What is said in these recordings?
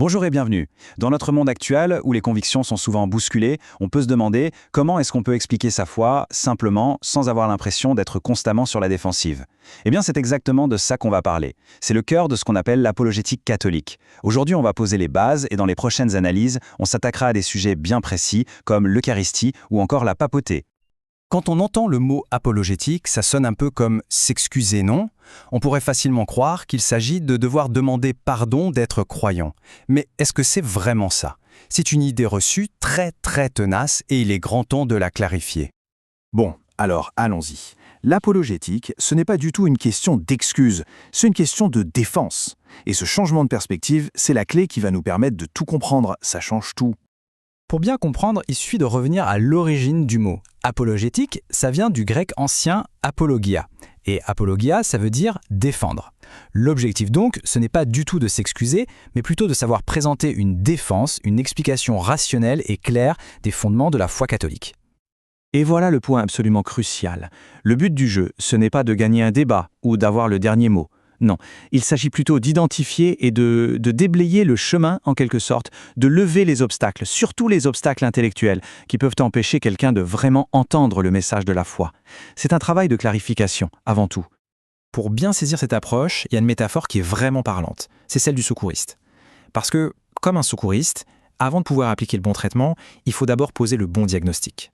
Bonjour et bienvenue. Dans notre monde actuel, où les convictions sont souvent bousculées, on peut se demander comment est-ce qu'on peut expliquer sa foi simplement, sans avoir l'impression d'être constamment sur la défensive. Eh bien, c'est exactement de ça qu'on va parler. C'est le cœur de ce qu'on appelle l'apologétique catholique. Aujourd'hui, on va poser les bases et dans les prochaines analyses, on s'attaquera à des sujets bien précis, comme l'Eucharistie ou encore la papauté. Quand on entend le mot apologétique, ça sonne un peu comme s'excuser, non? On pourrait facilement croire qu'il s'agit de devoir demander pardon d'être croyant. Mais est-ce que c'est vraiment ça? C'est une idée reçue très tenace et il est grand temps de la clarifier. Bon, alors allons-y. L'apologétique, ce n'est pas du tout une question d'excuse, c'est une question de défense. Et ce changement de perspective, c'est la clé qui va nous permettre de tout comprendre, ça change tout. Pour bien comprendre, il suffit de revenir à l'origine du mot. Apologétique, ça vient du grec ancien apologia. Et apologia, ça veut dire défendre. L'objectif donc, ce n'est pas du tout de s'excuser, mais plutôt de savoir présenter une défense, une explication rationnelle et claire des fondements de la foi catholique. Et voilà le point absolument crucial. Le but du jeu, ce n'est pas de gagner un débat ou d'avoir le dernier mot. Non, il s'agit plutôt d'identifier et de déblayer le chemin, en quelque sorte, de lever les obstacles, surtout les obstacles intellectuels, qui peuvent empêcher quelqu'un de vraiment entendre le message de la foi. C'est un travail de clarification, avant tout. Pour bien saisir cette approche, il y a une métaphore qui est vraiment parlante. C'est celle du secouriste. Parce que, comme un secouriste, avant de pouvoir appliquer le bon traitement, il faut d'abord poser le bon diagnostic.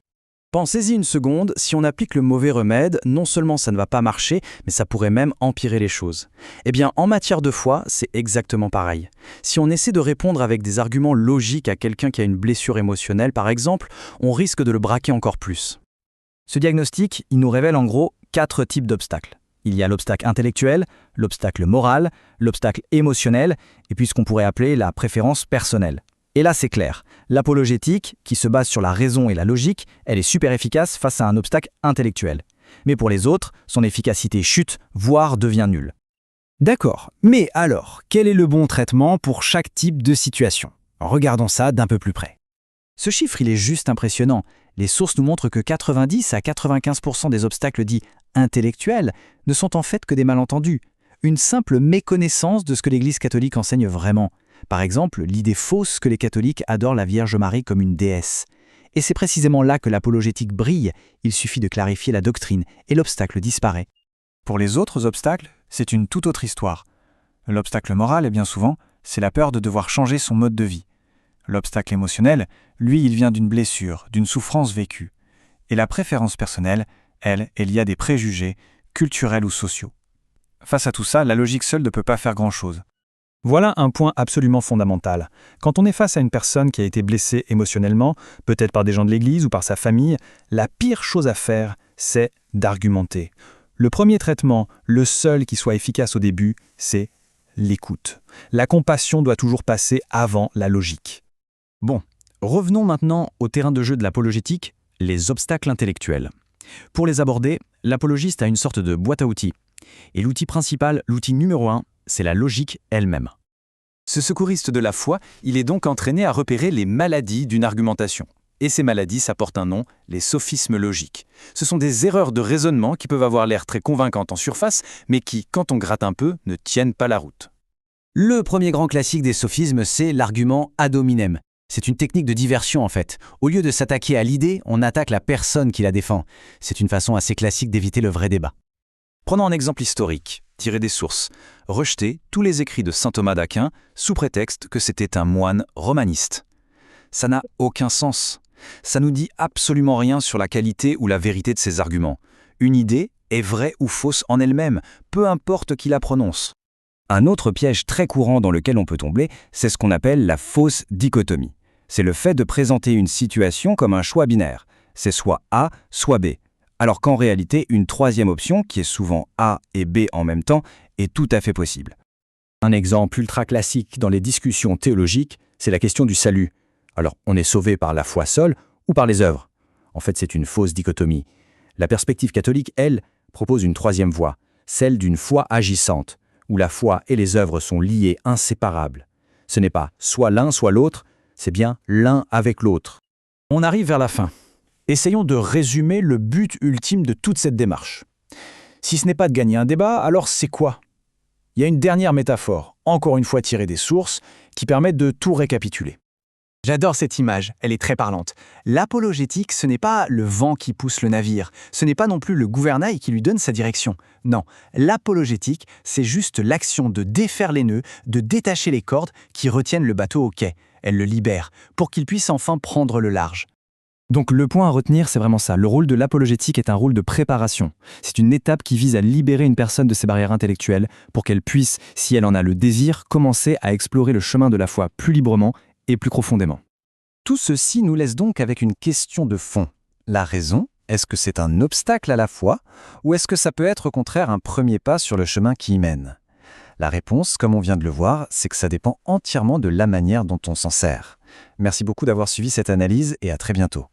Pensez-y une seconde, si on applique le mauvais remède, non seulement ça ne va pas marcher, mais ça pourrait même empirer les choses. Eh bien, en matière de foi, c'est exactement pareil. Si on essaie de répondre avec des arguments logiques à quelqu'un qui a une blessure émotionnelle, par exemple, on risque de le braquer encore plus. Ce diagnostic, il nous révèle en gros 4 types d'obstacles. Il y a l'obstacle intellectuel, l'obstacle moral, l'obstacle émotionnel, et puis ce qu'on pourrait appeler la préférence personnelle. Et là, c'est clair. L'apologétique, qui se base sur la raison et la logique, elle est super efficace face à un obstacle intellectuel. Mais pour les autres, son efficacité chute, voire devient nulle. D'accord, mais alors, quel est le bon traitement pour chaque type de situation? Regardons ça d'un peu plus près. Ce chiffre, il est juste impressionnant. Les sources nous montrent que 90 à 95% des obstacles dits intellectuels ne sont en fait que des malentendus. Une simple méconnaissance de ce que l'Église catholique enseigne vraiment. Par exemple, l'idée fausse que les catholiques adorent la Vierge Marie comme une déesse. Et c'est précisément là que l'apologétique brille, il suffit de clarifier la doctrine et l'obstacle disparaît. Pour les autres obstacles, c'est une toute autre histoire. L'obstacle moral, et bien souvent, c'est la peur de devoir changer son mode de vie. L'obstacle émotionnel, lui, il vient d'une blessure, d'une souffrance vécue. Et la préférence personnelle, elle est liée à des préjugés, culturels ou sociaux. Face à tout ça, la logique seule ne peut pas faire grand-chose. Voilà un point absolument fondamental. Quand on est face à une personne qui a été blessée émotionnellement, peut-être par des gens de l'Église ou par sa famille, la pire chose à faire, c'est d'argumenter. Le premier traitement, le seul qui soit efficace au début, c'est l'écoute. La compassion doit toujours passer avant la logique. Bon, revenons maintenant au terrain de jeu de l'apologétique, les obstacles intellectuels. Pour les aborder, l'apologiste a une sorte de boîte à outils. Et l'outil principal, l'outil numéro 1, c'est la logique elle-même. Ce secouriste de la foi, il est donc entraîné à repérer les maladies d'une argumentation. Et ces maladies, ça porte un nom, les sophismes logiques. Ce sont des erreurs de raisonnement qui peuvent avoir l'air très convaincantes en surface, mais qui, quand on gratte un peu, ne tiennent pas la route. Le premier grand classique des sophismes, c'est l'argument ad hominem. C'est une technique de diversion en fait. Au lieu de s'attaquer à l'idée, on attaque la personne qui la défend. C'est une façon assez classique d'éviter le vrai débat. Prenons un exemple historique, tiré des sources. Rejeter tous les écrits de saint Thomas d'Aquin sous prétexte que c'était un moine romaniste. Ça n'a aucun sens. Ça nous dit absolument rien sur la qualité ou la vérité de ces arguments. Une idée est vraie ou fausse en elle-même, peu importe qui la prononce. Un autre piège très courant dans lequel on peut tomber, c'est ce qu'on appelle la fausse dichotomie. C'est le fait de présenter une situation comme un choix binaire. C'est soit A, soit B. Alors qu'en réalité, une troisième option, qui est souvent A et B en même temps, est tout à fait possible. Un exemple ultra classique dans les discussions théologiques, c'est la question du salut. Alors, on est sauvé par la foi seule ou par les œuvres? En fait, c'est une fausse dichotomie. La perspective catholique, elle, propose une troisième voie, celle d'une foi agissante, où la foi et les œuvres sont liées, inséparables. Ce n'est pas soit l'un, soit l'autre, c'est bien l'un avec l'autre. On arrive vers la fin. Essayons de résumer le but ultime de toute cette démarche. Si ce n'est pas de gagner un débat, alors c'est quoi? Il y a une dernière métaphore, encore une fois tirée des sources, qui permet de tout récapituler. J'adore cette image, elle est très parlante. L'apologétique, ce n'est pas le vent qui pousse le navire, ce n'est pas non plus le gouvernail qui lui donne sa direction. Non, l'apologétique, c'est juste l'action de défaire les nœuds, de détacher les cordes qui retiennent le bateau au quai. Elle le libère, pour qu'il puisse enfin prendre le large. Donc le point à retenir, c'est vraiment ça. Le rôle de l'apologétique est un rôle de préparation. C'est une étape qui vise à libérer une personne de ses barrières intellectuelles pour qu'elle puisse, si elle en a le désir, commencer à explorer le chemin de la foi plus librement et plus profondément. Tout ceci nous laisse donc avec une question de fond. La raison, est-ce que c'est un obstacle à la foi, ou est-ce que ça peut être au contraire un premier pas sur le chemin qui y mène? La réponse, comme on vient de le voir, c'est que ça dépend entièrement de la manière dont on s'en sert. Merci beaucoup d'avoir suivi cette analyse et à très bientôt.